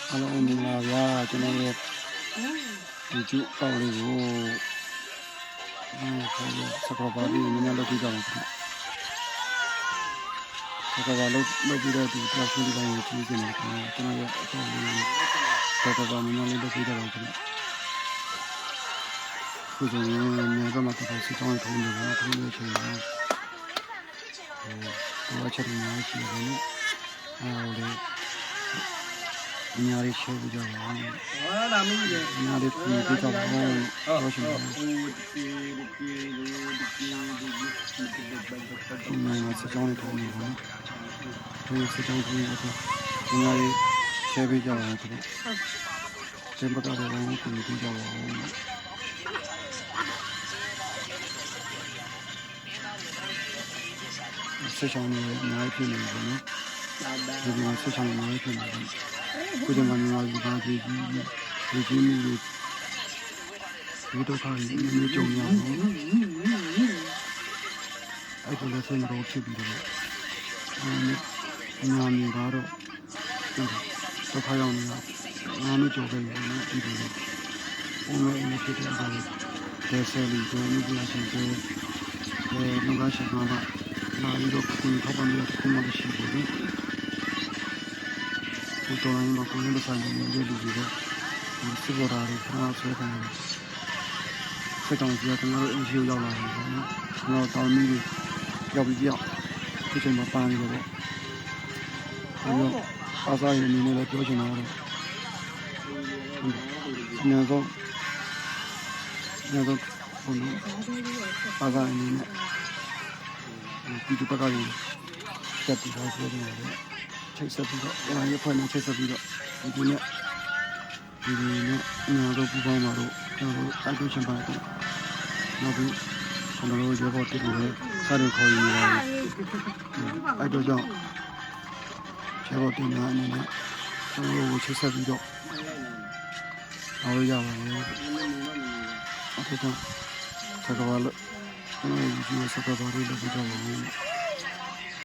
အားလုံးမင်္ဂလာဗျာကျွန်တော်ရဲ့ဒီကျုပ်ပေါက်လေးကိုခေါ်ရစကားပါပြီးနည်းနည်းလုပ်ပြကြအောင်ခင်ဗျစကားပါလုပ်ပြီးတော့ဒီပလက်ဖောင်းလေးကိုကြည့်နေတယ်ခင်ဗျကျွန်တော်ရဲ့အပေါ်လေးစကားပါနည်းနည်းလေးလုပ်ပြကြအောင်ခင်ဗျခုဆိုရင်မြန်တော့မှတော့စစ်ကြောင်းထုံးနေတယ်ထုံးနေချင်တယ်တော့ချက်နေရှိတယ်နော်အားလေအများကြီးရှေ့ပြကြပါဦး။ဟာဒါမင်းကြီး။အများကြီးပြကြပါဦး။ဟုတ်ရှင်ပါ။ဒီမှာစကြောင်းလေးထုံးနေပါနော်။ဒီစကြောင်းထုံးနေတော့အများကြီးရှေ့ပြကြပါဦးခင်ဗျ။ကျန်ပါတော့လည်းပြကြပါဦး။စကြောင်းလေးအများကြီးဖြစ်နေပါနော်။ဒီမှာစကြောင်းလေးအများကြီးဖြစ်နေပါကိုယ်ကမှမြန်မာပြည်သားကြီးဒီကြီးမျိုးဒီတော့ခါကြီးမျိုးကြုံရအောင်အဲ့ဒါလည်းစိတ်မတော်ဖြစ်ပြီးတော့အများကြီးကတော့တော့ခါရောက်နေတာငါမျိုးကြုံခဲ့ရတယ်နော်ဒီလိုဘုံမဲ့အင်းဖြစ်တဲ့အခါကျဆယ်လီကိုမြင်ရချင်းကိုလူကရှိမှာလာပြီးတော့ကိုယ်ထောက်ပံ့ရတဲ့ခုမှရှိတယ်ဒီတော့လည်းမကိုယ်နဲ့ဆိုင်နေတယ်လူတွေစစ်ဘော်ဒါတွေခါဆွဲခံတယ်စက်တောင်ကြီးကကျွန်တော်တို့အင်ဂျီရောက်လာတယ်ပေါ့နော်ကျွန်တော်တောင်းမိပြီးရောက်ပြီးပြောက်ဒီချိန်မှာပါနေတယ်ပေါ့အဲ့တော့အားစားရင်းနေလည်းပြောချင်တာတော့ညတော့ဘုန်းတော်အားစားရင်းနေဒီဘက်ကကြီးတက်ပြီးတော့ပြောနေတယ်ချိတ်ဆက်ပြီးတော့ရဖွဲ့နေချိတ်ဆက်ပြီးတော့ဒီနေ့ညတော့ပူပေါင်းမှာတော့ကျွန်တော်တိုက်တွန်းချင်ပါတယ်နောက်ပြီးကျွန်တော်တို့ရေပေါ်တက်ပြီးစားရင်ခေါ်ရင်းနေတယ်အဲ့တော့ကြောင့်ရေပေါ်တင်လာအနေနဲ့ကျွန်တော်တို့ချိတ်ဆက်ပြီးတော့အားရရပါတယ်အခုတော့စကားပါလို့ကျွန်တော်ဒီစကားပါလေးလုပ်ကြပါဦး